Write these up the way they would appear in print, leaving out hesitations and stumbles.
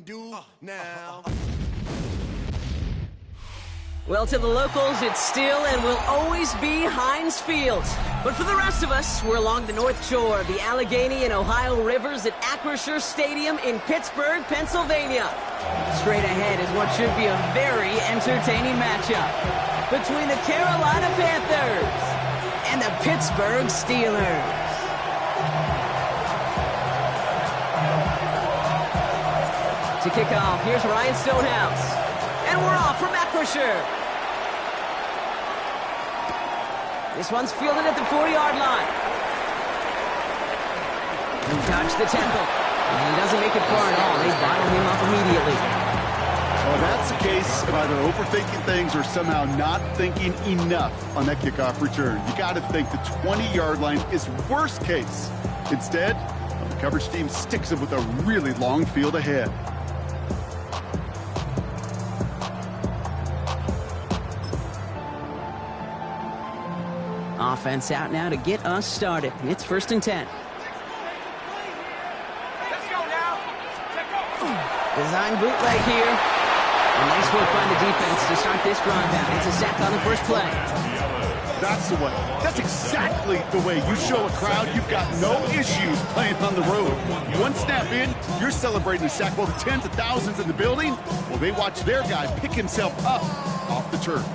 do now. Well, to the locals, it's still and will always be Heinz Field. But for the rest of us, we're along the North Shore of the Allegheny and Ohio Rivers at Acrisure Stadium in Pittsburgh, Pennsylvania. Straight ahead is what should be a very entertaining matchup between the Carolina Panthers and the Pittsburgh Steelers. To kick off, here's Ryan Stonehouse. And we're off from Acrisure. This one's fielded at the 40-yard line. He dodged the tackle. And he doesn't make it far at all. They bottle him up immediately. Well, that's the case of either overthinking things or somehow not thinking enough on that kickoff return. You got to think the 20-yard line is worst case. Instead, the coverage team sticks him with a really long field ahead. Offense out now to get us started. It's 1st and 10. Design bootleg here. A nice work by the defense to start this drive out. It's a sack on the first play. That's the way. That's exactly the way you show a crowd you've got no issues playing on the road. One snap in, you're celebrating the sack. Well, the tens of thousands in the building, well, they watch their guy pick himself up off the turf.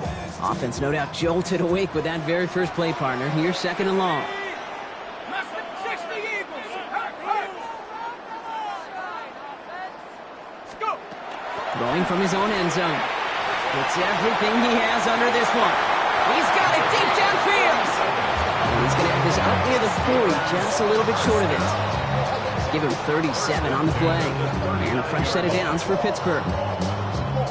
Offense no doubt jolted awake with that very first play, partner. Here's 2nd and long. Throwing from his own end zone. It's everything he has under this one. He's got it deep downfield. And he's going to have this up near the 40, just a little bit short of it. Give him 37 on the play. And a fresh set of downs for Pittsburgh.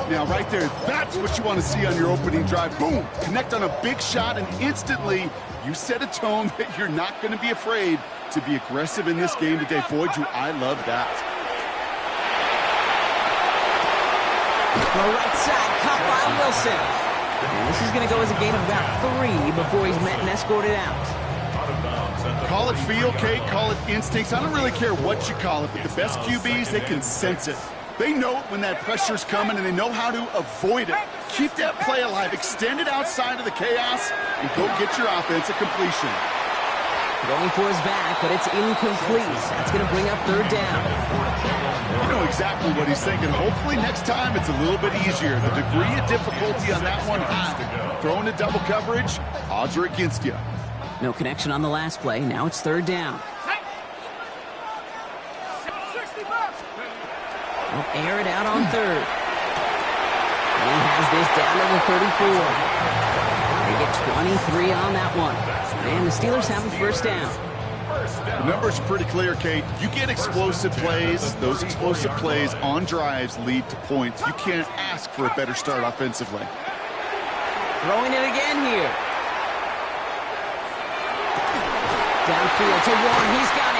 Now, right there, that's what you want to see on your opening drive. Boom! Connect on a big shot, and instantly you set a tone that you're not going to be afraid to be aggressive in this game today. Boy, do I love that. The right side, caught by Wilson. And this is going to go as a gain of about 3 before he's met and escorted out. Call it feel, Kate, call it instincts. I don't really care what you call it, but the best QBs, they can sense it. They know it when that pressure's coming, and they know how to avoid it. Keep that play alive, extend it outside of the chaos, and go get your offense a completion. Going for his back, but it's incomplete. That's going to bring up 3rd down. You know exactly what he's thinking. Hopefully next time it's a little bit easier. The degree of difficulty on that one high. Throwing to double coverage, odds are against you. No connection on the last play. Now it's 3rd down. We'll air it out on 3rd. And he has this down to the 34. They get 23 on that one. And the Steelers have a 1st down. The numbers are pretty clear, Kate. You get explosive plays. Those explosive plays on drives lead to points. You can't ask for a better start offensively. Throwing it again here. Downfield to Warren. He's got it.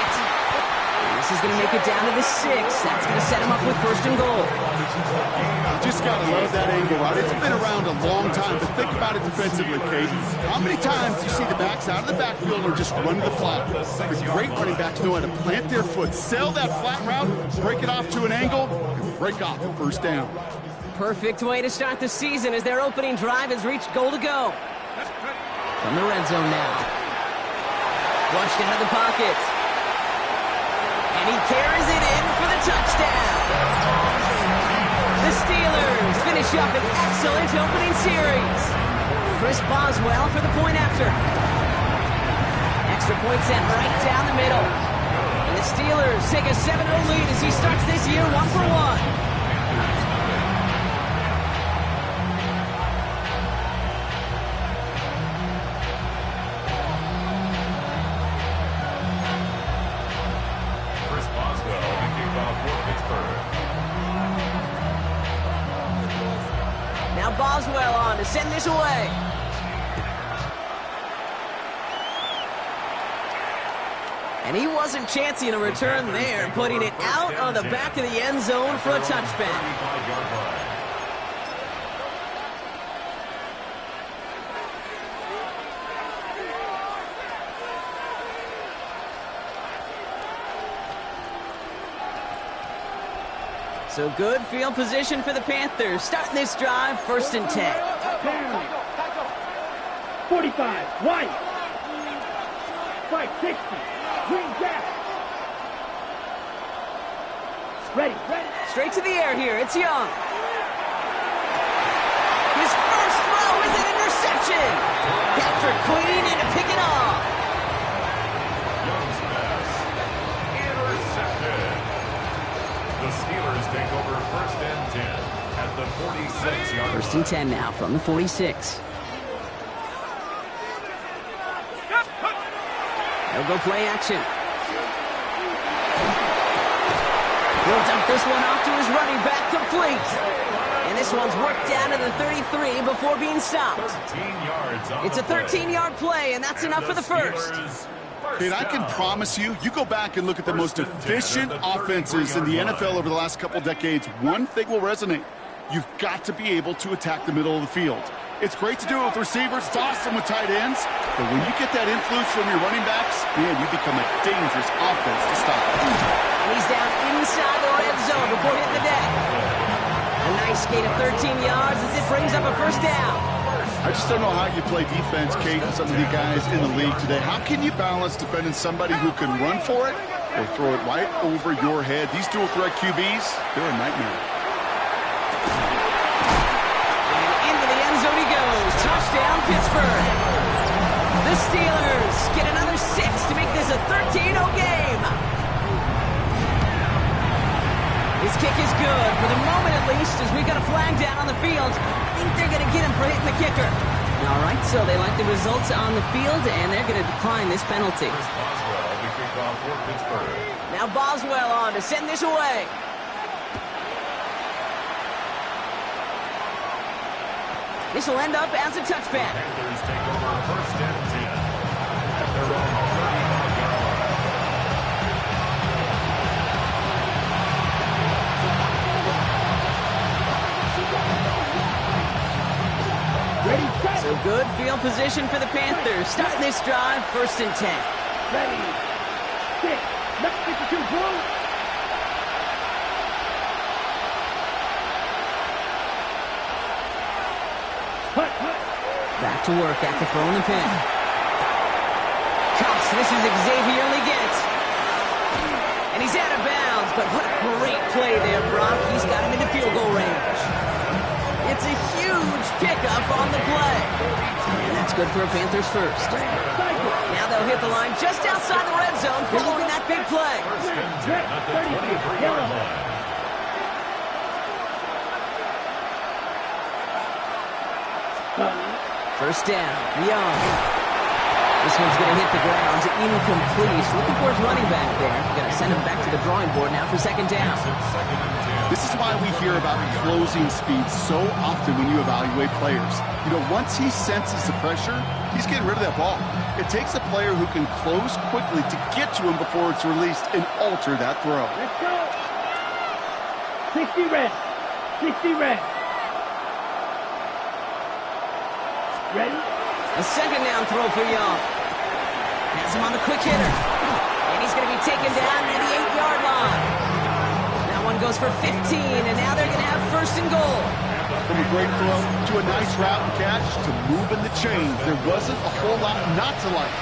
And this is going to make it down to the 6. That's going to set him up with 1st and goal. You just got to love that angle route. It's been around a long time, but think about it defensively, Kate. How many times do you see the backs out of the backfield or just run to the flat? The great running backs know how to plant their foot, sell that flat route, break it off to an angle, and break off the 1st down. Perfect way to start the season as their opening drive has reached goal to go. From the red zone now. Flushed out of the pocket. And he carries it in for the touchdown. The Steelers finish up an excellent opening series. Chris Boswell for the point after. Extra point sent right down the middle. And the Steelers take a 7-0 lead as he starts this year 1-for-1. Now Boswell on to send this away. And he wasn't chancing a return there, putting it out on the back of the end zone for a touchback. So good field position for the Panthers. Starting this drive, 1st and 10. 45, wide. 560, green gap. Ready. Straight to the air here, it's Young. His first throw is an interception. Captured clean and to pick it off. Young's pass. Intercepted. The Steelers take over 1st and 10 at the 46-yard line. 1st and 10 now from the 46. They'll go play action. He'll dump this one off to his running back, complete. And this one's worked down to the 33 before being stopped. It's a 13-yard play, and that's enough for the first. And I can promise you, you go back and look at the most efficient offenses in the NFL over the last couple decades, one thing will resonate. You've got to be able to attack the middle of the field. It's great to do it with receivers. It's awesome with tight ends. But when you get that influence from your running backs, man, you become a dangerous offense to stop. And he's down inside the red zone before hitting the deck. A nice gain of 13 yards as it brings up a 1st down. I just don't know how you play defense, Kate, and some of the guys in the league today. How can you balance defending somebody who can run for it or throw it right over your head? These dual threat QBs, they're a nightmare. Touchdown, Pittsburgh. The Steelers get another 6 to make this a 13-0 game. His kick is good, for the moment at least, as we got a flag down on the field. I think they're going to get him for hitting the kicker. All right, so they like the results on the field, and they're going to decline this penalty. Boswell, the kickoff for Pittsburgh. Now Boswell on to send this away. This will end up as a touchback. Panthers take over 1st and 10 at their own 35-yard line. Ready, set. So good field position for the Panthers. Starting this drive, 1st and 10. Ready, 6, left 52, blue. Back to work after throwing the pin. Cuffs, this is Xavier Leggett. And he's out of bounds, but what a great play there, Brock. He's got him into field goal range. It's a huge pickup on the play. And that's good for a Panthers first. Now they'll hit the line just outside the red zone following that big play. 1st and 10 at the 23-yard line. First down, Young. This one's going to hit the ground. Incomplete. He's looking for his running back there. Going to send him back to the drawing board now for 2nd down. This is why we hear about closing speed so often when you evaluate players. You know, once he senses the pressure, he's getting rid of that ball. It takes a player who can close quickly to get to him before it's released and alter that throw. Let's go. 60 red. 60 red. Ready? A 2nd down throw for Young. Has him on the quick hitter. And he's going to be taken down near the 8-yard line. That one goes for 15, and now they're going to have 1st and goal. From a great throw to a nice route and catch to moving the chains, there wasn't a whole lot not to like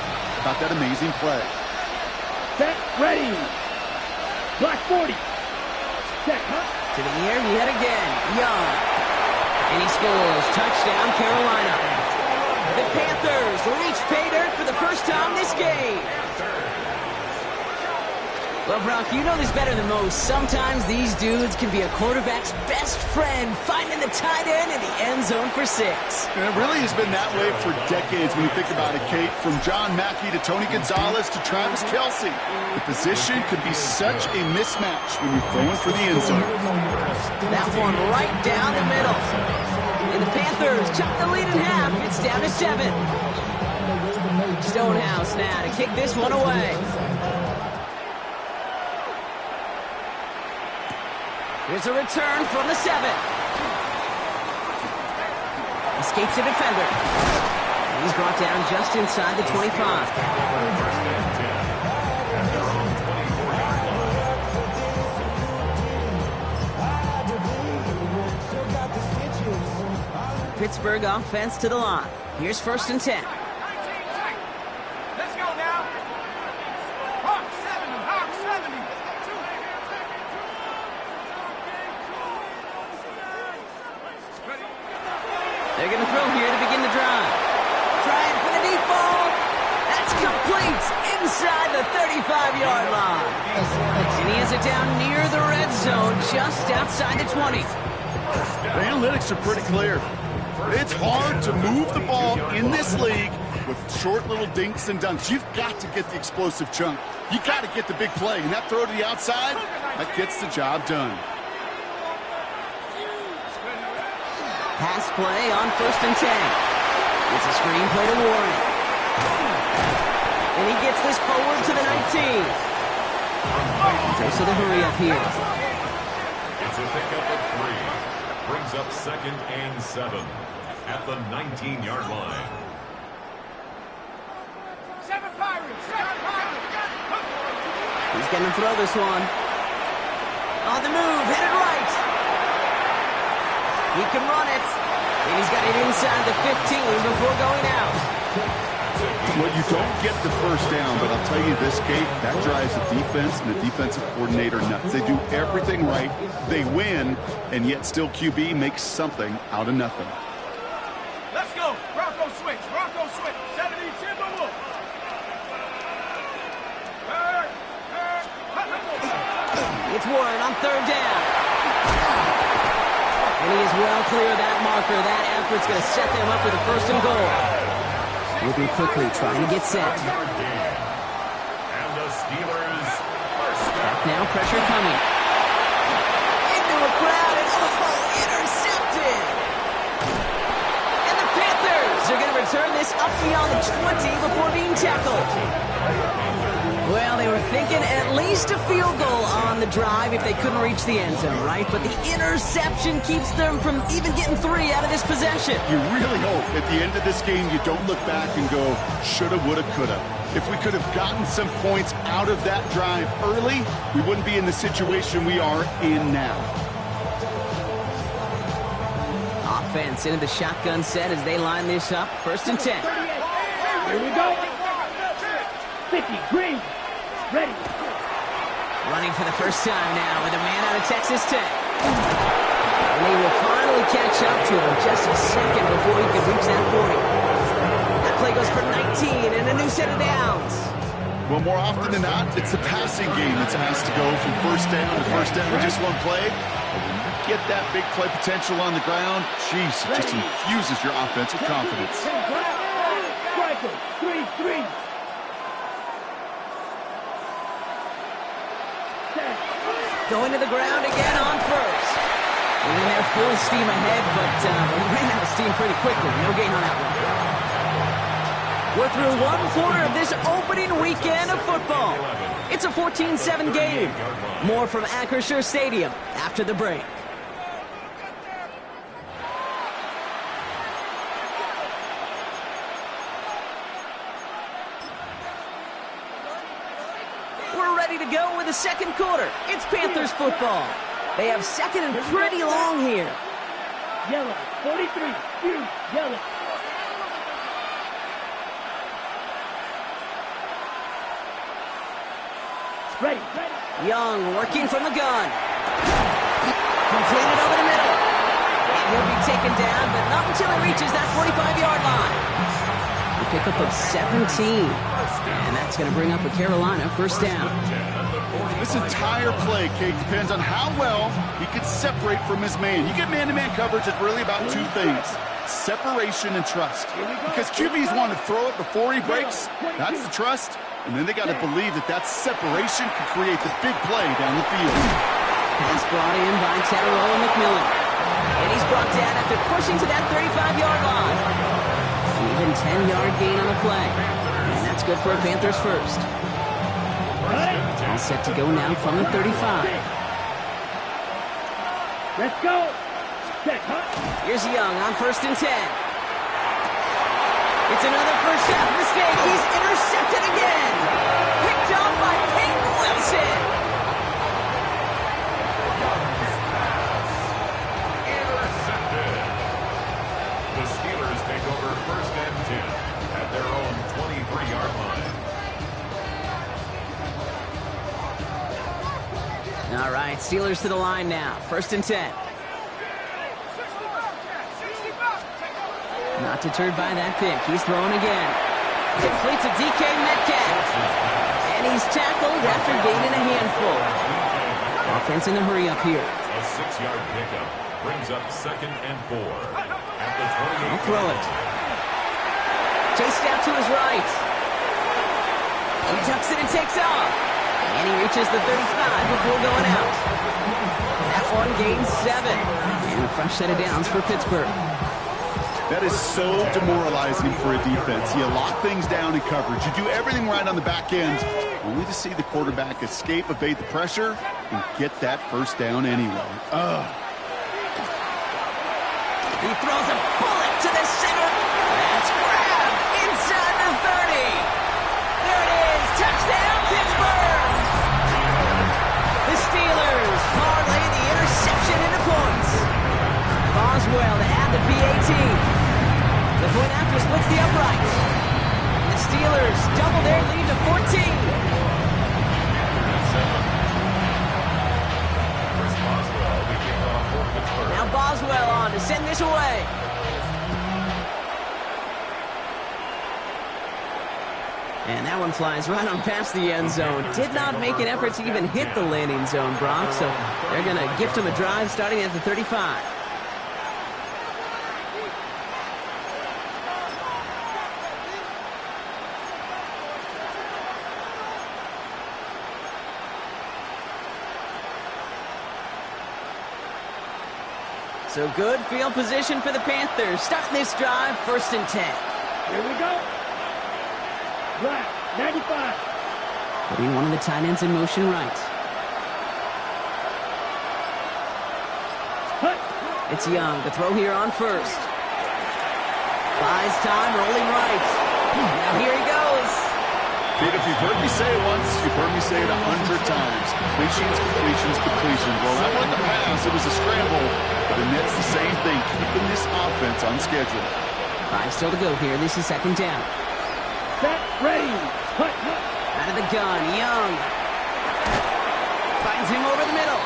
about that amazing play. Set, ready. Block 40. Set, To the air yet again. Young. And he scores. Touchdown, Carolina. The Panthers reach pay dirt for the first time this game. Well, Brock, you know this better than most. Sometimes these dudes can be a quarterback's best friend, finding the tight end in the end zone for 6. And it really has been that way for decades when you think about it, Kate. From John Mackey to Tony Gonzalez to Travis Kelce. The position could be such a mismatch when you're throwing for the end zone. That one right down the middle. And the Panthers chop the lead in half. It's down to 7. Stonehouse now to kick this one away. Here's a return from the 7. Escapes a defender. And he's brought down just inside the 25. Pittsburgh offense to the line. Here's 1st and 10. Let's go now. Hawk 70, Hawk 70. They're going to throw here to begin the drive. Trying for the deep ball. That's complete inside the 35-yard line. And he has it down near the red zone, just outside the 20. The analytics are pretty clear. It's hard to move the ball in this league with short little dinks and dunks. You've got to get the explosive chunk. You got to get the big play. And that throw to the outside, that gets the job done. Pass play on 1st and 10. It's a screen play to Warren. And he gets this forward to the 19. Goes to the hurry up here. It's a pickup of 3. Brings up 2nd and 7 at the 19-yard line. 7 Pirates, 7 Pirates. He's going to throw this one. On the move, headed right. He can run it. And he's got it inside the 15 before going out. Well, you don't get the first down, but I'll tell you this, Kate, that drives the defense and the defensive coordinator nuts. They do everything right. They win, and yet still QB makes something out of nothing. Let's go. Bronco switch. Bronco switch. 70 Timberwolves. It's Warren on 3rd down. And he is well clear of that marker. That effort's going to set them up with a 1st and goal. Moving quickly, trying to get set. And the Steelers first down. Now pressure coming. Into a crowd and intercepted. And the Panthers are going to return this up beyond the 20 before being tackled. Well, they were thinking at least a field goal on the drive if they couldn't reach the end zone, right? But the interception keeps them from even getting 3 out of this possession. You really hope at the end of this game you don't look back and go, shoulda, woulda, coulda. If we could have gotten some points out of that drive early, we wouldn't be in the situation we are in now. Offense into the shotgun set as they line this up. 1st and 10. Here we go. 50, Green. Ready. Running for the first time now with a man out of Texas Tech. And they will finally catch up to him just a second before he could reach that 40. That play goes for 19 and a new set of downs. Well, more often than not, it's the passing game that's asked to go from first down to first down with just one play. But when you get that big play potential on the ground, jeez, it just infuses your offense with confidence. Striker, 3-3. Going to the ground again on 1st. And then they're full steam ahead, but they ran out of steam pretty quickly. No gain on that one. We're through 1 quarter of this opening weekend of football. It's a 14-7 game. More from Acrisure Stadium after the break. We're ready to go with the 2nd quarter. It's Panthers football. They have 2nd and pretty long here. Yellow, 43. Huge, yellow. Ready. Young working from the gun. Completed over the middle. And he'll be taken down, but not until he reaches that 45-yard line. A pickup of 17. And that's going to bring up a Carolina 1st down. This entire play, Kate, depends on how well he can separate from his man. You get man-to-man coverage, it's really about 2 things. Separation and trust. Because QBs want to throw it before he breaks. That's the trust. And then they got to believe that that separation can create the big play down the field. Pass brought in by Tedderall and McMillan. And he's brought down after pushing to that 35-yard line. An even 10-yard gain on the play. And that's good for a Panthers 1st. All set to go now from the 35. Let's go. Set, Here's Young on 1st and 10. It's another first half mistake. He's intercepted again. Picked off by Peyton Wilson. Intercepted. The Steelers to the line now. 1st and 10. Not deterred by that pick. He's throwing again. Complete to DK Metcalf. And he's tackled after gaining a handful. Offense in a hurry up here. A 6-yard pickup brings up 2nd and 4. At the 28. I'll throw it. Chased out to his right. He tucks it and takes off. And he reaches the 35 before going out. That one gains 7. And a fresh set of downs for Pittsburgh. That is so demoralizing for a defense. You lock things down in coverage. You do everything right on the back end, only to see the quarterback escape, evade the pressure, and get that first down anyway. He throws a bullet to the center. That's grabbed inside the 30. There it is. Touchdown, Pittsburgh. The Steelers parlay the interception into points. Boswell to add the PAT. The point after splits the uprights. And the Steelers double their lead to 14. Now Boswell on to send this away. And that one flies right on past the end zone. Did not make an effort to even hit the landing zone, Brock. So they're going to gift him a drive starting at the 35. So good field position for the Panthers. Starting this drive, 1st and 10. Here we go. Black, 95. Putting one of the tight ends in motion right. Hut. It's Young. The throw here on 1st. Buys time, rolling right. Now here he goes. Pete, if you've heard me say it once, you've heard me say it 100 times. Completions, completions, completions. Well, that wasn't a pass. It was a scramble. But the Nets the same thing, keeping this offense on schedule. 5 still to go here. This is 2nd down. Set, ready. Hut, hut. Out of the gun, Young. Finds him over the middle.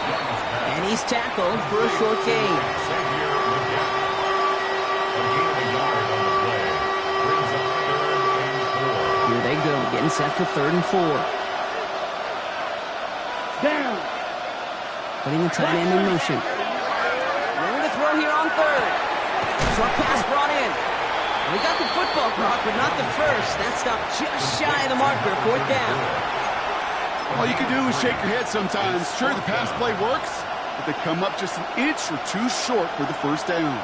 And he's tackled for a short gain. Here they go, getting set for 3rd and 4. Down. Putting the tight end in motion. Room to throw here on 3rd. Short pass brought in. We got the football, Brock, but not the first. That stopped just shy of the marker. 4th down. All you can do is shake your head sometimes. Sure, the pass play works, but they come up just an inch or two short for the 1st down.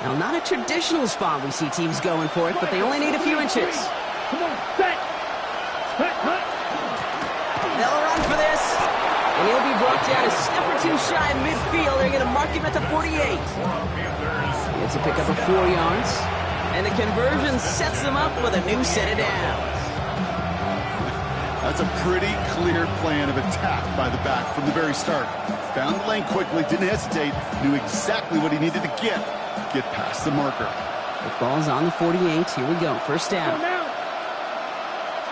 Now, not a traditional spot we see teams going for it, but they only need a few inches. Come on, set. Hut, hut. They'll run for this. And he'll be brought down a step or two shy of midfield. They're going to mark him at the 48. It's a pickup of 4 yards. And the conversion sets them up with a new set of downs. That's a pretty clear plan of attack by the back from the very start. Found the lane quickly, didn't hesitate, knew exactly what he needed to get past the marker. The ball's on the 48. Here we go. 1st down. Now.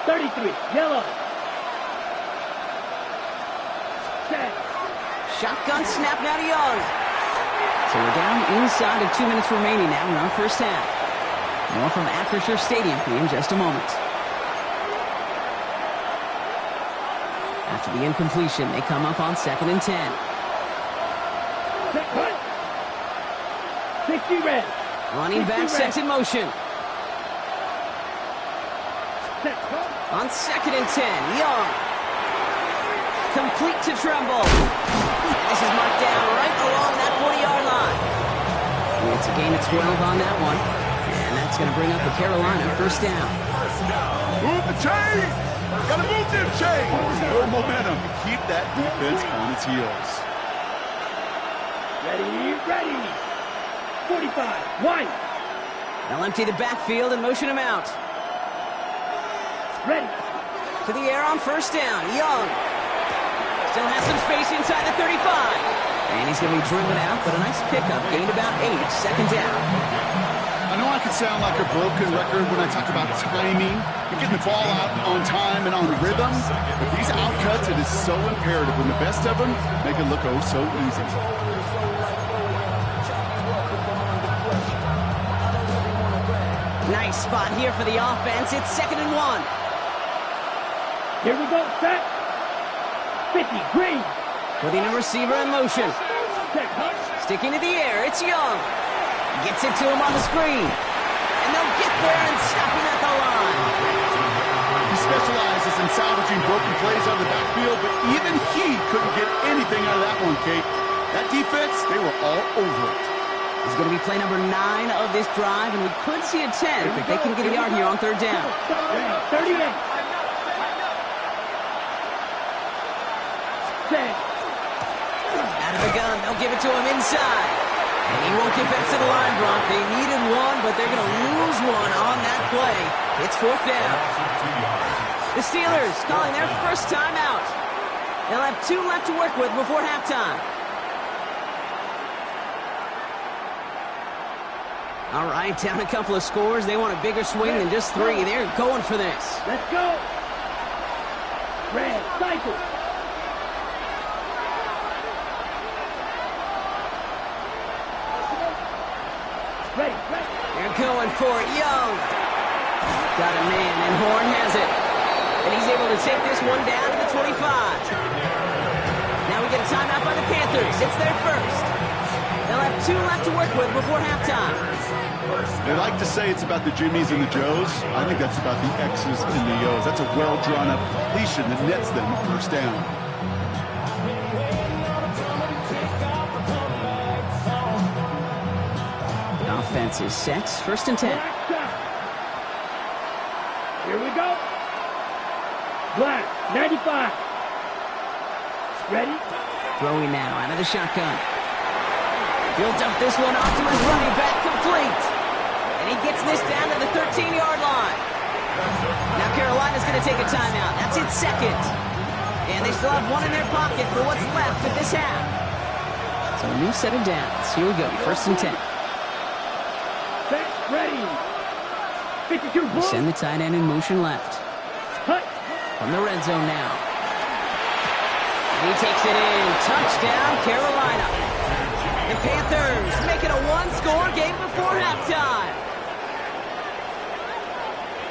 33, yellow. Set. Shotgun snap now to Young. So we're down inside of 2 minutes remaining now in our 1st half. More from Acrisure Stadium in just a moment. After the incompletion, they come up on 2nd and 10. Set, hut. 60 red. Running back sets in motion. Set, hut. On 2nd and 10, Young. Complete to Tremble. This is marked down right along that 40-yard line. It's a gain of 12 on that one. And that's going to bring up the Carolina 1st down. Move the chain! Gotta move them chains! More momentum. Keep that defense on its heels. Ready, ready. 45, wide. They'll empty the backfield and motion him out. Ready. To the air on 1st down, Young. Still has some space inside the 35. And he's going to be driven out, but a nice pickup. Gained about 8, 2nd down. I know I can sound like a broken record when I talk about timing and getting the ball out on time and on rhythm, but these outcuts, it is so imperative when the best of them make it look oh so easy. Nice spot here for the offense. It's 2nd and 1. Here we go, set. 50, green. Putting a receiver in motion. Set, hunt. Sticking to the air, it's Young. Gets it to him on the screen. And they'll get there and stop him at the line. He specializes in salvaging broken plays out of the backfield, but even he couldn't get anything out of that one, Kate. That defense, they were all over it. This is going to be play number 9 of this drive, and we could see a 10 if they can get a yard here on 3rd down. 38. Set. Out of the gun, they'll give it to him inside. And he won't get back to the line, Brock. They needed one, but they're going to lose one on that play. It's 4th down. The Steelers calling their first timeout. They'll have 2 left to work with before halftime. All right, down a couple of scores. They want a bigger swing than just 3. They're going for this. Let's go. Red, cycle. Ready, ready. They're going for it. Young. Got a man, and Horn has it. And he's able to take this one down to the 25. Now we get a timeout by the Panthers. It's their first. They'll have 2 left to work with before halftime. They like to say it's about the Jimmies and the Joes. I think that's about the X's and the O's. That's a well-drawn-up completion that nets them a first down. Offense is set. 1st and 10. Here we go. Black, 95. Ready? Throwing now out of the shotgun. He'll dump this one off to his running back, complete. And he gets this down to the 13-yard line. Now Carolina's going to take a timeout. That's its 2nd. And they still have 1 in their pocket for what's left of this half. So a new set of downs. Here we go, 1st and 10. Set, ready. 52, They send the tight end in motion left. Cut. From the red zone now. And he takes it in. Touchdown, Carolina. The Panthers make it a 1-score game before halftime.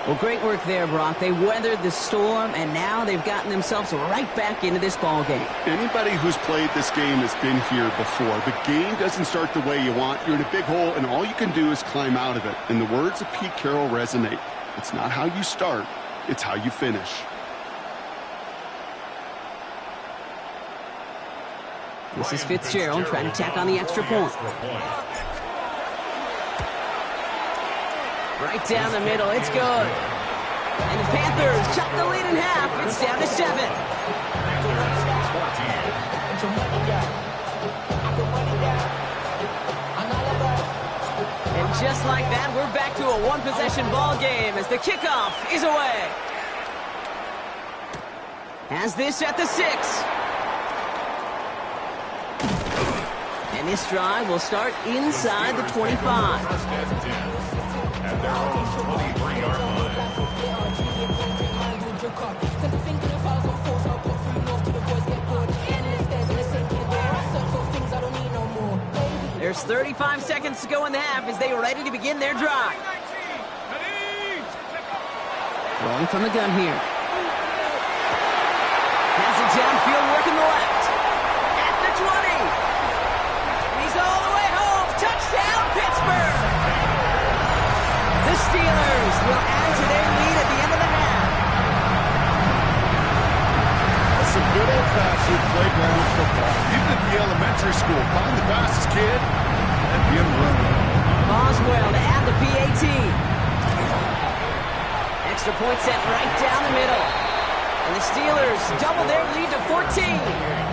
Well, great work there, Brock. They weathered the storm, and now they've gotten themselves right back into this ball game. Anybody who's played this game has been here before. The game doesn't start the way you want. You're in a big hole, and all you can do is climb out of it. And the words of Pete Carroll resonate. It's not how you start, it's how you finish. This is Fitzgerald trying to tack on the extra point. Right down the middle, it's good. And the Panthers chop the lead in half. It's down to 7. And just like that, we're back to a 1-possession ball game as the kickoff is away. Has this at the 6. And this drive will start inside the 25. At their own 23-yard line. There's 35 seconds to go in the half as they are ready to begin their drive. Rolling from the gun here. Has it downfield, working the left. At the 20. And he's all the way home. Touchdown, Pittsburgh. The Steelers will add to their lead at the end of the half. That's some good old-fashioned playground football. Even at the elementary school, find the fastest kid and be in the room. Boswell to add the PAT. Extra point set right down the middle. And the Steelers double their lead to 14.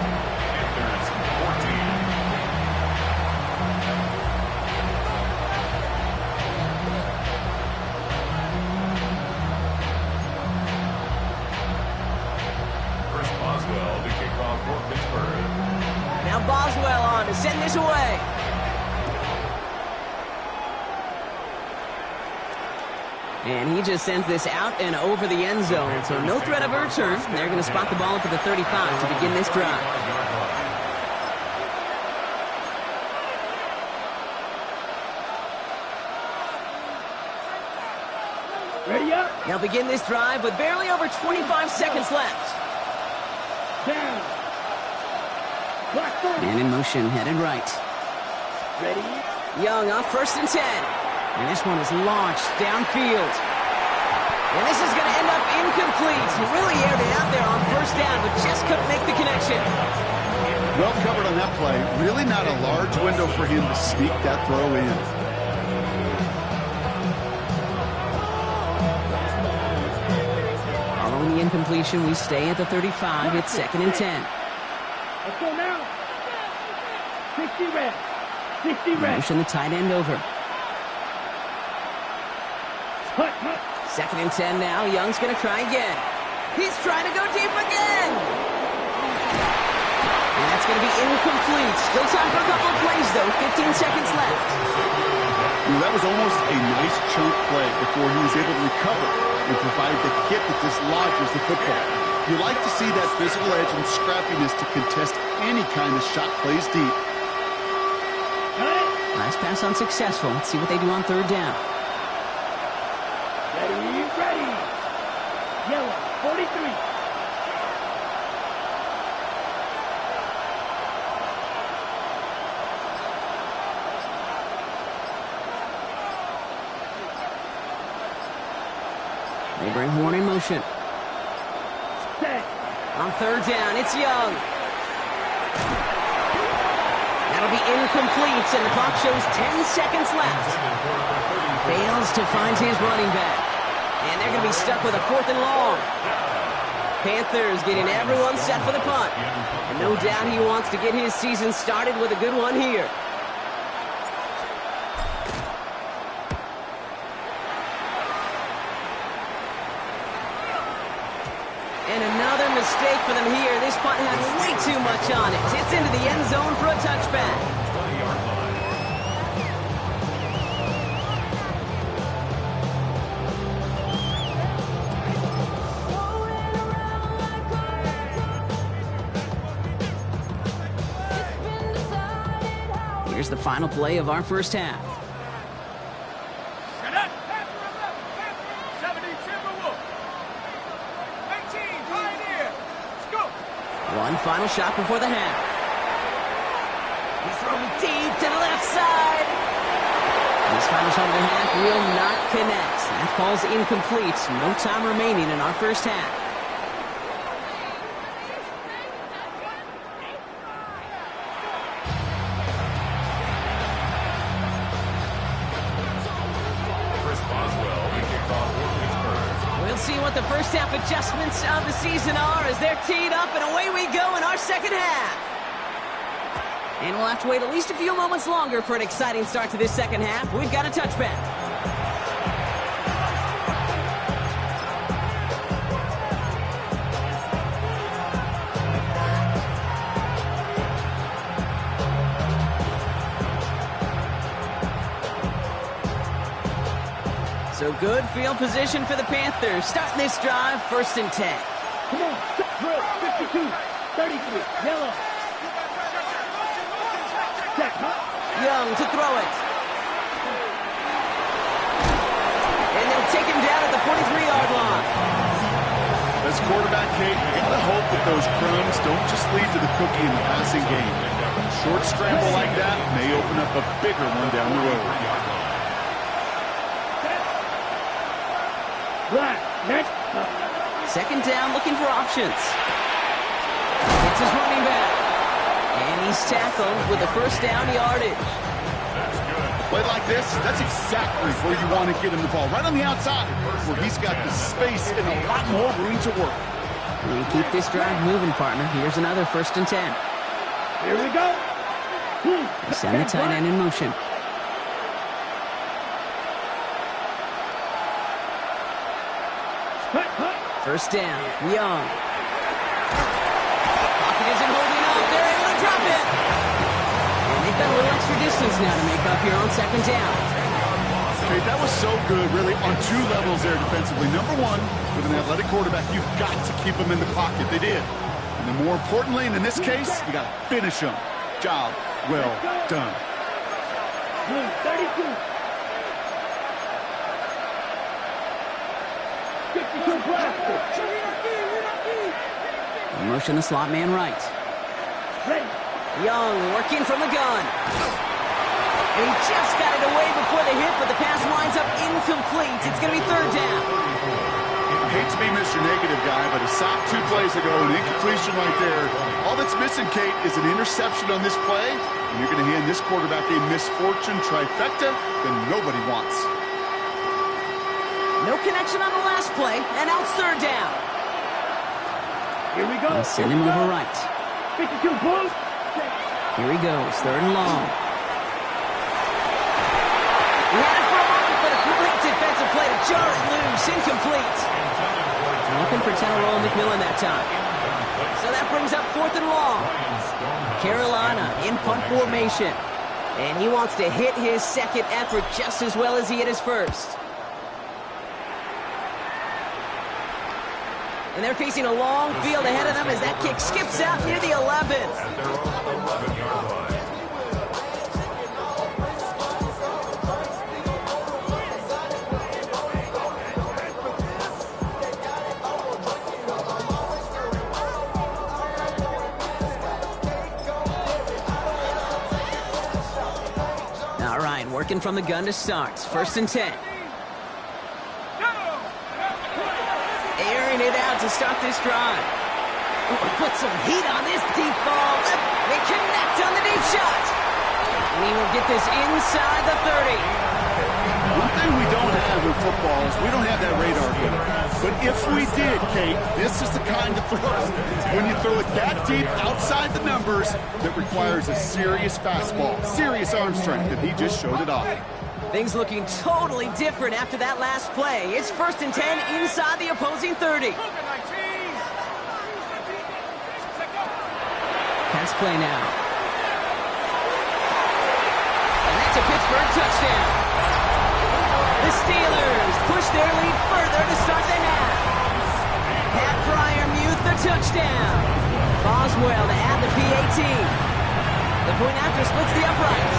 Now Boswell on to send this away. And he just sends this out and over the end zone. So no threat of a return. They're going to spot the ball up at the 35 to begin this drive. Ready up. They'll begin this drive with barely over 25 seconds left. Down. Block 40. Man in motion, headed right. Ready. Young on 1st and 10. And this one is launched downfield. And this is going to end up incomplete. He really aired it out there on 1st down, but just couldn't make the connection. Well covered on that play. Really not a large window for him to sneak that throw in. Following the incompletion, we stay at the 35. It's 2nd and 10. Let's go now. 60 red. 60 red. Motion the tight end over. Hut, hut. 2nd and 10 now. Young's going to try again. He's trying to go deep again. And that's going to be incomplete. Still time for a couple of plays, though. 15 seconds left. That was almost a nice chunk play before he was able to recover and provide the hit that dislodges the football. You like to see that physical edge and scrappiness to contest any kind of shot plays deep. Last pass unsuccessful. Let's see what they do on 3rd down. Ready, ready. Yellow, 43. They bring Horn in motion. Set. On 3rd down, it's Young. That'll be incomplete, and the clock shows 10 seconds left. Fails to find his running back. And they're going to be stuck with a 4th and long. Panthers getting everyone set for the punt. And no doubt he wants to get his season started with a good one here. And another mistake for them here. This punt had way too much on it. It's into the end zone for a touchback. Here's the final play of our first half. Set up. 70 Timberwolves. 19 Pioneer. Let's go. One final shot before the half. He's throwing deep to the left side. This final shot of the half will not connect. That falls incomplete. No time remaining in our first half. We'll see what the first half adjustments of the season are as they're teed up, and away we go in our second half. And we'll have to wait at least a few moments longer for an exciting start to this second half. We've got a touchback. So good field position for the Panthers. Starting this drive, 1st and 10. Come on. Drill. 52. 33. Yellow. Set. Hut. Young to throw it. And they'll take him down at the 43-yard line. As quarterback, Kate, you gotta hope that those crumbs don't just lead to the cookie in the passing game. A short scramble like that may open up a bigger one down the road. Black. Next. 2nd down, looking for options. It's his running back. And he's tackled with the 1st down yardage. Play like this, that's exactly where you want to get him the ball. Right on the outside, where he's got the space and a lot more room to work. We keep this drive moving, partner. Here's another 1st and 10. Here we go. They send the tight end in motion. Hut, hut. 1st down, Young. Pocket isn't holding up. They're able to drop it. And they've got a little extra distance now to make up here on 2nd down. Kate, that was so good, really, on two levels there defensively. Number one, with an athletic quarterback, you've got to keep him in the pocket. They did. And then more importantly, and in this case, you got to finish him. Job well done. 32. 52 blast. Motion the slot man right. Ready. Young working from the gun. And he just got it away before the hit, but the pass winds up incomplete. It's going to be third down. I hate to be Mr. Negative guy, but he sacked 2 plays ago, an incompletion right there. All that's missing, Kate, is an interception on this play, and you're going to hand this quarterback a misfortune trifecta that nobody wants. No connection on the last play, and now it's third down. Here we go. They'll send him over right. 52 blue. Here he goes, third and long. He had it for a moment, but a great defensive play to jar it loose, incomplete. Looking for Tyrone McMillan that time. So that brings up fourth and long. Carolina in punt formation. And he wants to hit his second effort just as well as he hit his first. And they're facing a long field ahead of them as that kick skips out near the 11th. At their own 11-yard line. All right, working from the gun to start. First and 10. Airing it out to start this drive. Put some heat on this deep ball. They connect on the deep shot. And he will get this inside the 30. One thing we don't have in football is we don't have that radar here. But if we did, Kate, this is the kind of throw, when you throw it that deep outside the numbers, that requires a serious fastball, serious arm strength, and he just showed it off. Things looking totally different after that last play. It's first and 10 inside the opposing 30. Pass play now. And that's a Pittsburgh touchdown. The Steelers push their lead further to start the half. Pat Fryermuth the touchdown. Boswell to add the PAT. The point after splits the uprights.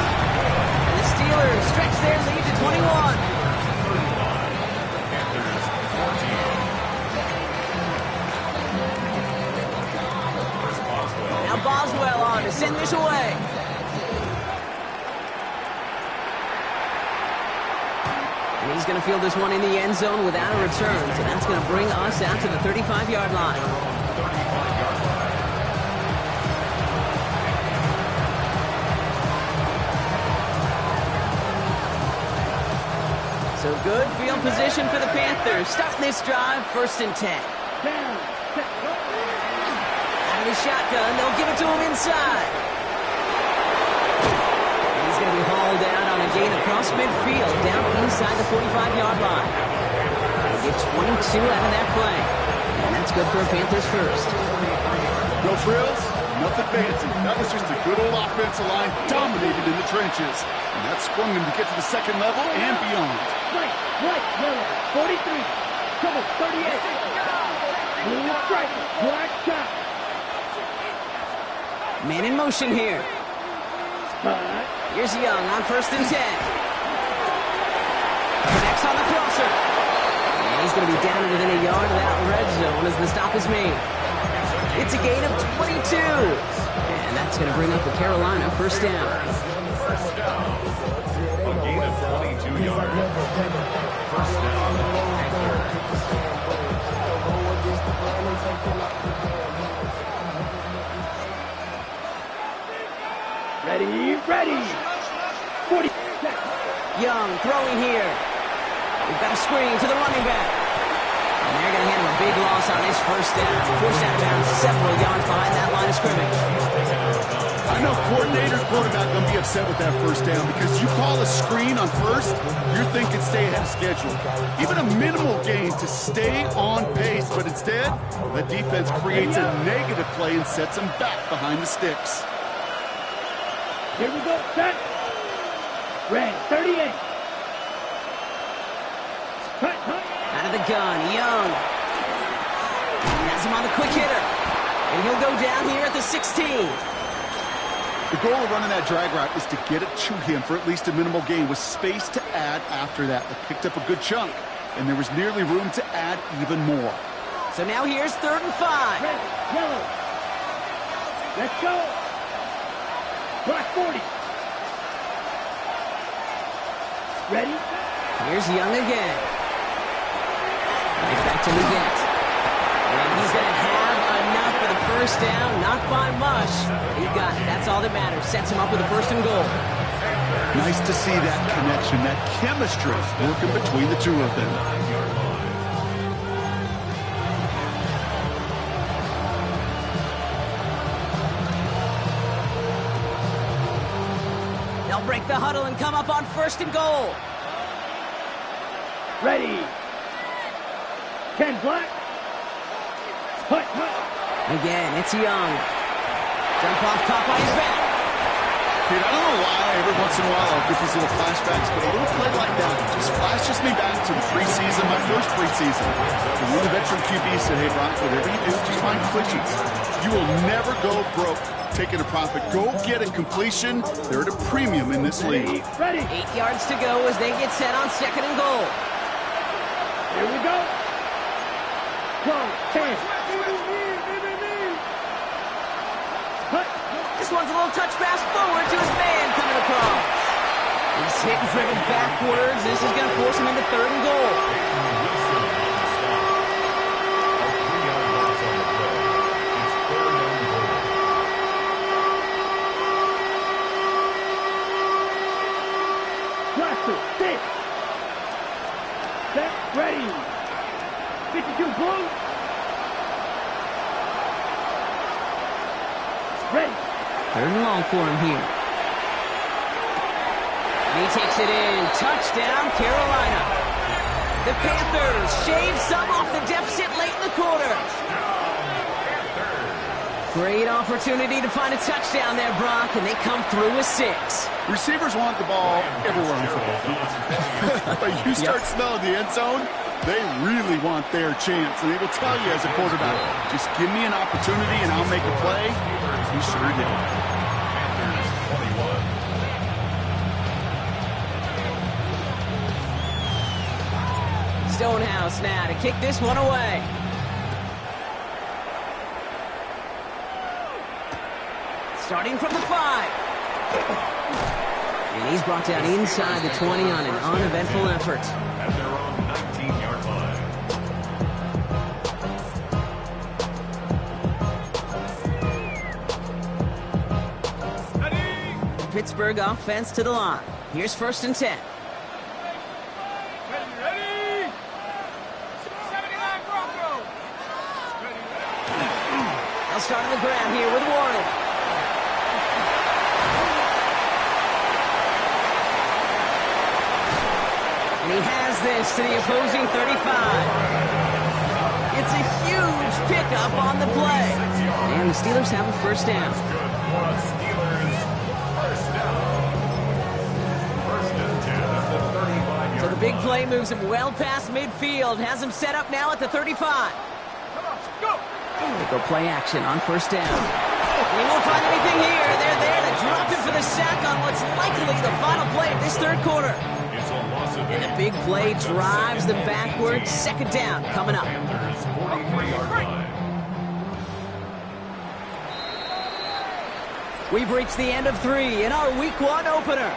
And the Steelers stretch their lead to 21. Now Boswell on to send this away. And he's going to field this one in the end zone without a return. So that's going to bring us out to the 35-yard line. So good field position for the Panthers. Starting this drive, first and 10. Out of the shotgun, they'll give it to him inside. And he's going to be hauled out on a gain across midfield, down inside the 45-yard line. They'll get 22 out of that play. And that's good for a Panthers first. No frills, nothing fancy. That was just a good old offensive line, dominated in the trenches. And that sprung them to get to the second level and beyond. Right, yellow, 43, double 38. Blue strike, black shot. Man in motion here. Here's Young on first and 10. Connects on the crosser. And he's going to be down within a yard of that red zone as the stop is made. It's a gain of 22. And that's going to bring up the Carolina first down. A gain of 22 yards. First down. Ready. 40. Young throwing here. We've got a screen to the running back. And they're going to handle a big loss on this first down. Forced out of bounds several yards behind that line of scrimmage. I know coordinator, quarterback going to be upset with that first down because you call a screen on first, you're thinking stay ahead of schedule. Even a minimal gain to stay on pace, but instead, the defense creates a negative play and sets them back behind the sticks. Here we go, set. Red, 38. of the gun. Young. Has him on the quick hitter. And he'll go down here at the 16. The goal of running that drag route is to get it to him for at least a minimal gain with space to add after that. They picked up a good chunk, and there was nearly room to add even more. So now here's 3rd and 5. Red, yellow. Let's go. Block 40. Ready? Here's Young again. Right back to Bgdean. And he's going to have enough for the first down. Not by much. He got it. That's all that matters. Sets him up with a 1st and goal. Nice to see that connection, that chemistry working between the two of them. They'll break the huddle and come up on 1st and goal. Ready. 10 black. Hut, hut. Again, it's Young. Jump off top on his back. Dude, I don't know why every once in a while I'll get these little flashbacks, but a little play like that just flashes me back to the preseason, my first preseason. And one of the veteran QBs said, hey, Brock, whatever you do, just find completions. You will never go broke taking a profit. Go get a completion. They're at a premium in this league. Ready. 8 yards to go as they get set on 2nd and goal. Here we go. Go. 10. Hut. This one's a little touch pass forward to his man coming across. He's hit and driven backwards. This is going to force him into 3rd and goal. Blaster. 6. Set. Ready. 52 blue. Ready. 3rd and long for him here. And he takes it in. Touchdown, Carolina. The Panthers shave some off the deficit late in the quarter. Great opportunity to find a touchdown there, Brock, and they come through with 6. Receivers want the ball everywhere on the football field. But you start smelling the end zone, they really want their chance. And they will tell you as a quarterback, just give me an opportunity and I'll make a play. He sure did. Stonehouse now to kick this one away. Starting from the 5. And he's brought down inside the 20 on an uneventful effort. At their own 19-yard line. Ready. Pittsburgh offense to the line. Here's 1st and 10. Ready. 79 Broncos. Ready. They'll start on the ground here with Warren. And he has this to the opposing 35. It's a huge pickup on the play. And the Steelers have a 1st down. So the big play moves him well past midfield. Has him set up now at the 35. Come on, go. They go play action on 1st down. And he won't find anything here. They're there to drop him for the sack on what's likely the final play of this 3rd quarter. And a big play drives them backwards. 2nd down coming up. We've reached the end of 3 in our Week 1 opener.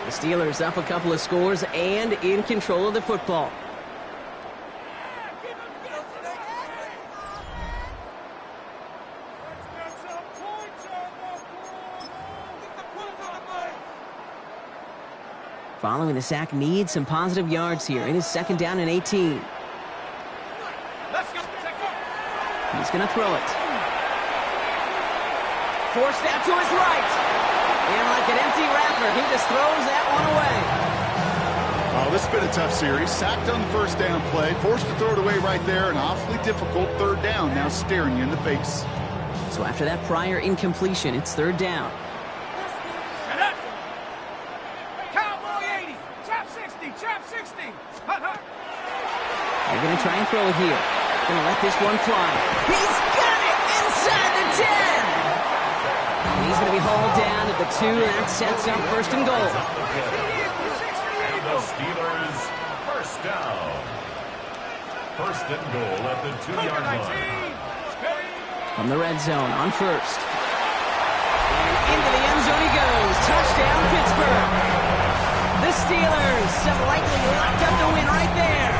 The Steelers up a couple of scores and in control of the football. Following the sack, needs some positive yards here in his 2nd down and 18. Let's go. He's going to throw it. Forced out to his right. And like an empty wrapper, he just throws that one away. Oh, this has been a tough series. Sacked on the 1st down play, forced to throw it away right there, an awfully difficult 3rd down now staring you in the face. So after that prior incompletion, it's 3rd down. Set up. Cowboy 80. Trap 60. Trap 60. Hut, hut. They're going to try and throw it here. Going to let this one fly. He's got it inside the 10. And he's going to be hauled down at the 2, and that sets up first and goal. And the Steelers first down. First and goal at the 2-yard line. From the red zone on first. And into the end zone he goes. Touchdown, Pittsburgh. The Steelers have likely locked up the win right there.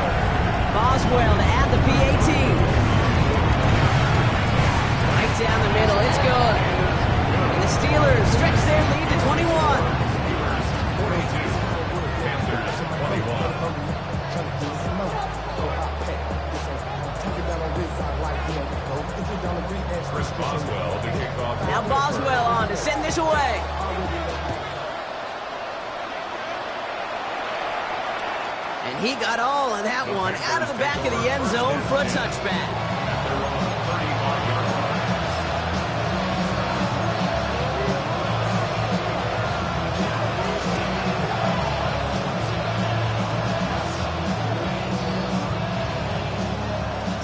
Boswell to add the PAT. Right down the middle, it's good. And the Steelers stretch their lead to 21. 42. Panthers 21. Chris Boswell to kick off. Now Boswell on to send this away. And he got all of that one out of the back of the end zone for a touchback.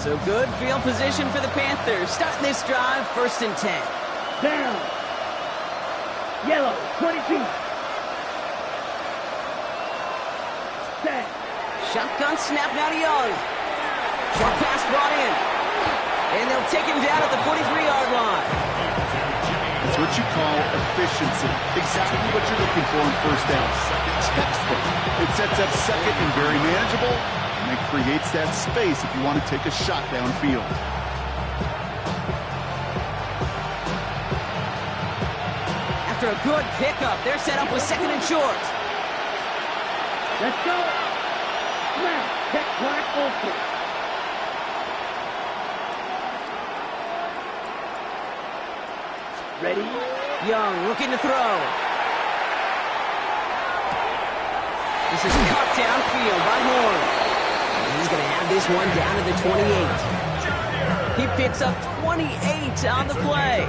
So good field position for the Panthers. Starting this drive, first and 10. Down. Yellow, 22. Set. Shotgun snap now to Young. Short pass brought in. And they'll take him down at the 43-yard line. It's what you call efficiency. Exactly what you're looking for in first down. Textbook. It sets up second and very manageable. And it creates that space if you want to take a shot downfield. After a good pickup, they're set up with second and short. Let's go. Snap. Check black open. Ready? Young looking to throw. This is cut downfield by Horn. He's going to have this one down to the 28. He picks up 28 on the play.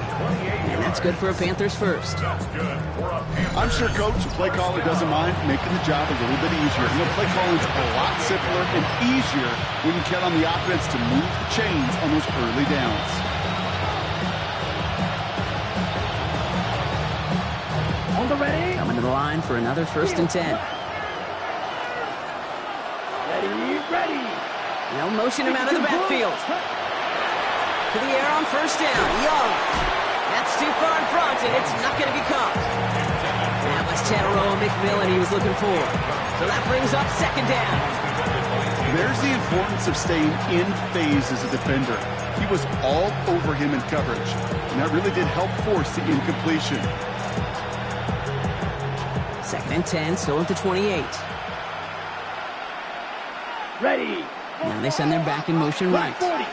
And that's good for a Panthers first. I'm sure Coach, the play caller, doesn't mind making the job a little bit easier. You know, play calling's a lot simpler and easier when you count on the offense to move the chains on those early downs. On the ready? Coming to the line for another first and 10. Ready. They'll motion him out of the backfield. To the air on first down. Young. That's too far in front, and it's not going to be caught. That was Tataroa McMillan he was looking for. So that brings up second down. There's the importance of staying in phase as a defender. He was all over him in coverage, and that really did help force the incompletion. Second and 10, still at the 28. Ready. Now they send their back in motion right. 40.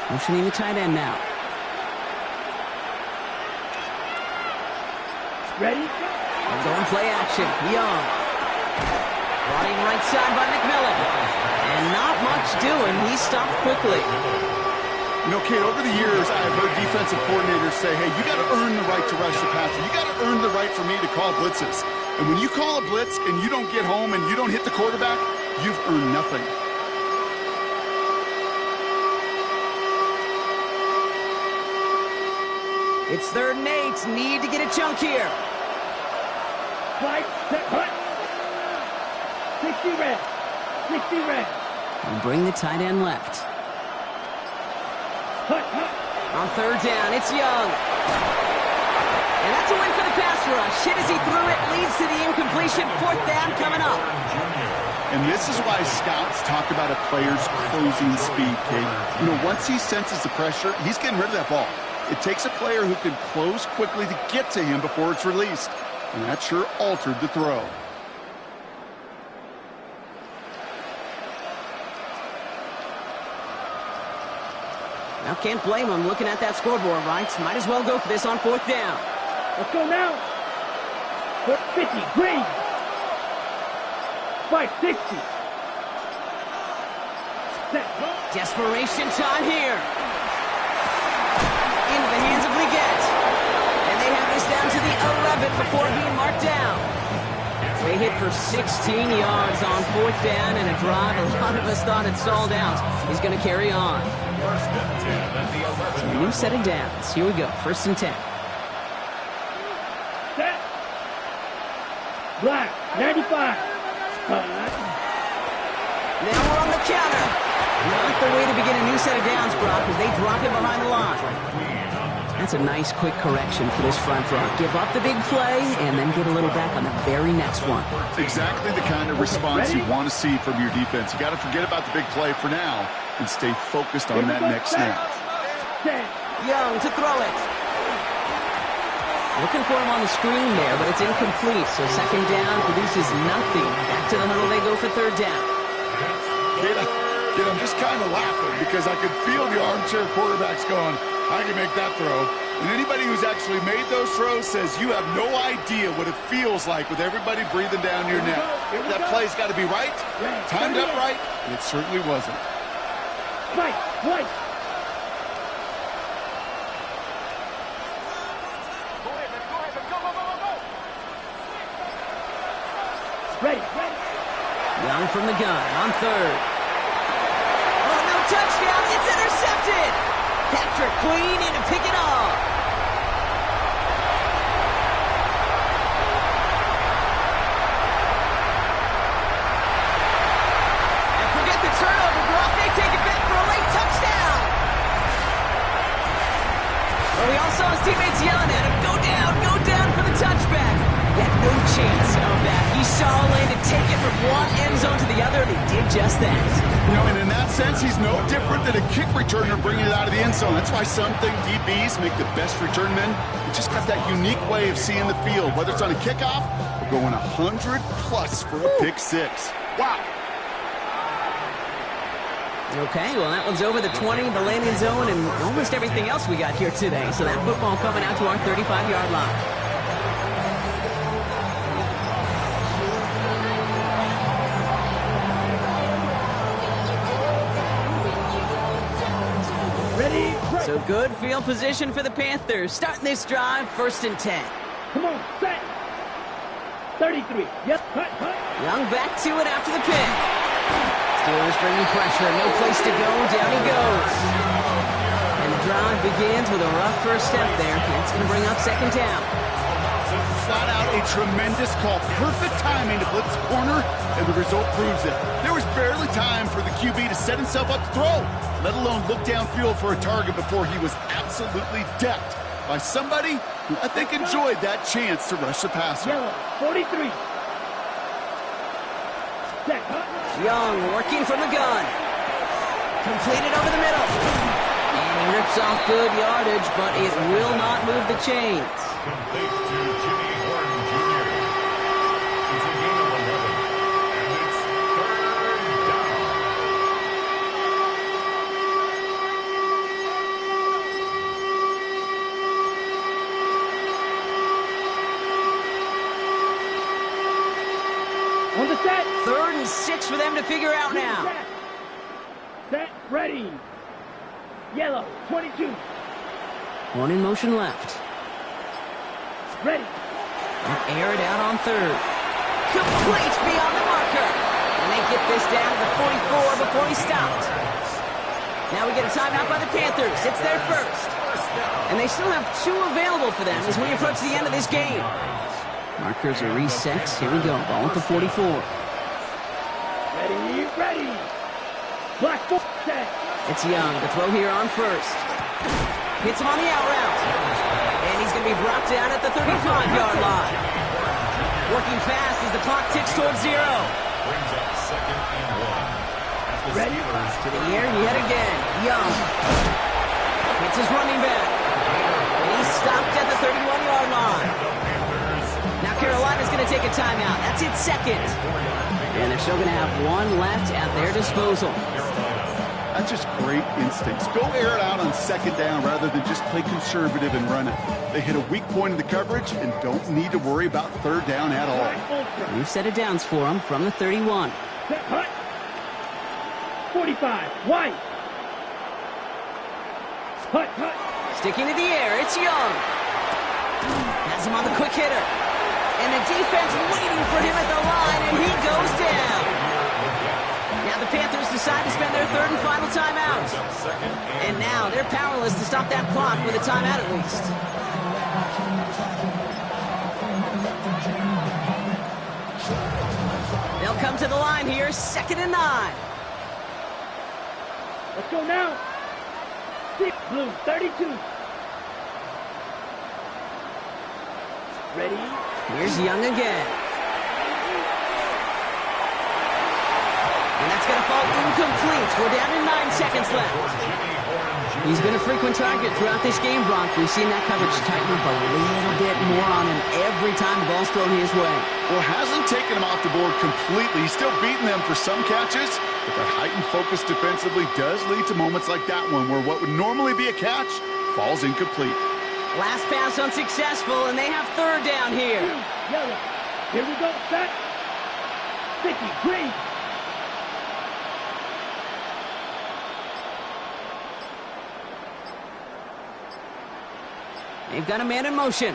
Motioning the tight end now. Ready? They're going play action. Young. Brought in right side by McMillan. And not much doing. He stopped quickly. You know, Kate, over the years, I've heard defensive coordinators say, hey, you got to earn the right to rush the passer. You got to earn the right for me to call blitzes. And when you call a blitz and you don't get home and you don't hit the quarterback, you've earned nothing. It's 3rd and 8. Need to get a chunk here. Slide, set, hut. 60 red. 60 red. And bring the tight end left. Hut. On 3rd down, it's Young. And that's a win for the pass rush. Hit as he threw it, leads to the incompletion. 4th down coming up. And this is why scouts talk about a player's closing speed, Kate. You know, once he senses the pressure, he's getting rid of that ball. It takes a player who can close quickly to get to him before it's released. And that sure altered the throw. Now can't blame him looking at that scoreboard, right? Might as well go for this on 4th down. Let's go now. Foot 50. Green. Spike 60. Set. Desperation time here. Into the hands of Leggett. And they have this down to the 11 before being marked down. They hit for 16 yards on 4th down and a drive. A lot of us thought it stalled out. He's going to carry on. First and 10 at the 11. So a new set of downs. Here we go. 1st and 10. Set. Black, 95. Now we're on the counter. Not the way to begin a new set of downs, Brock, as they drop him behind the line. That's a nice quick correction for this front row. Give up the big play and then get a little back on the very next one. Exactly the kind of response you want to see from your defense. You got to forget about the big play for now and stay focused on that next snap. Young to throw it. Looking for him on the screen there, but it's incomplete. So 2nd down produces nothing. Back to the huddle they go for 3rd down. Kid, I'm just kind of laughing because I could feel the armchair quarterbacks going, I can make that throw. And anybody who's actually made those throws says you have no idea what it feels like with everybody breathing down your neck. That play's got to be right, timed up right, and it certainly wasn't. Right. Go ahead, go. Ready. Young from the gun on 3rd. Oh, no touchdown. It's intercepted. Patrick Queen in to pick it off. And forget the turnover, Brock. They take it back for a late touchdown. Well, we all saw his teammates yelling at him, go down for the touchback. He had no chance of that. He saw a lane to take it from one end zone to the other, and he did just that. You know, and in that sense, he's no different than a kick returner bringing it out of the end zone. That's why some think DBs make the best return men. They just got that unique way of seeing the field, whether it's on a kickoff or going 100 plus for a pick 6. Wow. Okay, well, that one's over the 20, the landing zone, and almost everything else we got here today. So that football coming out to our 35-yard line. So good field position for the Panthers. Starting this drive, 1st and 10. Come on, set. 33. Yes, cut. Young back to it after the pick. Steelers bringing pressure. No place to go. Down he goes. And the drive begins with a rough first step there. That's going to bring up 2nd down. Flat out a tremendous call. Perfect timing to blitz the corner, and the result proves it. There was barely time for the QB to set himself up to throw, let alone look downfield for a target before he was absolutely decked by somebody who I think enjoyed that chance to rush the passer. Yellow, 43. Set. Young working from the gun. Completed over the middle. And he rips off good yardage, but it will not move the chains. Complete to Jimmy Horn Jr. It's a gain of 11, and it's 3rd down. On the set. 3rd and 6 for them to figure out now. Set. Ready. Yellow, 22. One in motion left. Ready. Air it out on 3rd. Complete beyond the marker. And they get this down to the 44 before he stopped. Now we get a timeout by the Panthers. It's their first. And they still have 2 available for them as we approach the end of this game. Markers are reset. Here we go. Ball at the 44. Ready. Black foot set. It's Young to throw here on 1st. Hits him on the out route. And he's going to be brought down at the 35-yard line. Working fast as the clock ticks towards 0. Brings up 2nd and 1. Ready. To the air yet again. Young. Hits his running back. And he's stopped at the 31-yard line. Now Carolina's going to take a timeout. That's its 2nd. And they're still going to have 1 left at their disposal. That's just great instincts. Go air it out on 2nd down rather than just play conservative and run it. They hit a weak point in the coverage and don't need to worry about 3rd down at all. New set of downs for them from the 31. Set. Hut. 45. White. Hut. Sticking to the air, it's Young. Has him on the quick hitter. And the defense waiting for him at the line, and he goes down. Now the Panthers decide to spend their third and final timeout. And now they're powerless to stop that clock with a timeout at least. They'll come to the line here, 2nd and 9. Let's go now. Blue, 32. Ready? Here's Young again. And that's going to fall incomplete. We're down to 9 seconds left. He's been a frequent target throughout this game, Brock. We've seen that coverage tighten up a little bit more on him every time the ball's thrown his way. Well, hasn't taken him off the board completely. He's still beating them for some catches, but that heightened focus defensively does lead to moments like that one where what would normally be a catch falls incomplete. Last pass unsuccessful, and they have 3rd down here. Yellow. Here we go, set. Sticky, green. They've got a man in motion.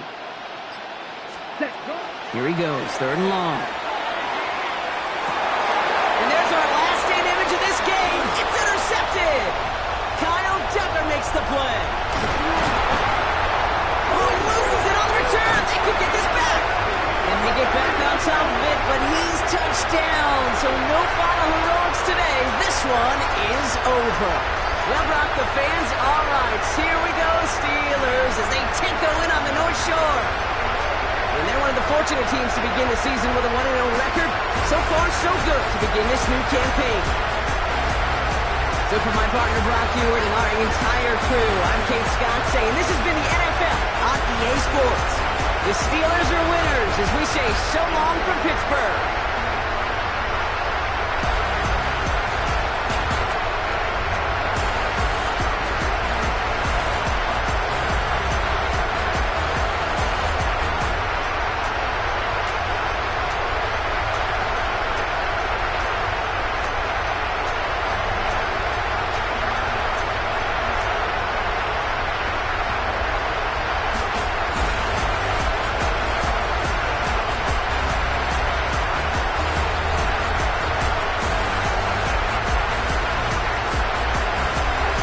Set, go. Here he goes, 3rd and long. And there's our last stand image of this game. It's intercepted. Kyle Tucker makes the play. Oh, he loses it on the return. They could get this back. And they get back on top of it, but he's touched down. So no final heroics today. This one is over. Well, Brock, the fans, all right. Here we go, Steelers, as they take the win on the North Shore. And they're one of the fortunate teams to begin the season with a 1-0 record. So far, so good to begin this new campaign. So for my partner, Brock Hewitt, and our entire crew, I'm Kate Scott saying this has been the NFL on EA Sports. The Steelers are winners as we say so long from Pittsburgh.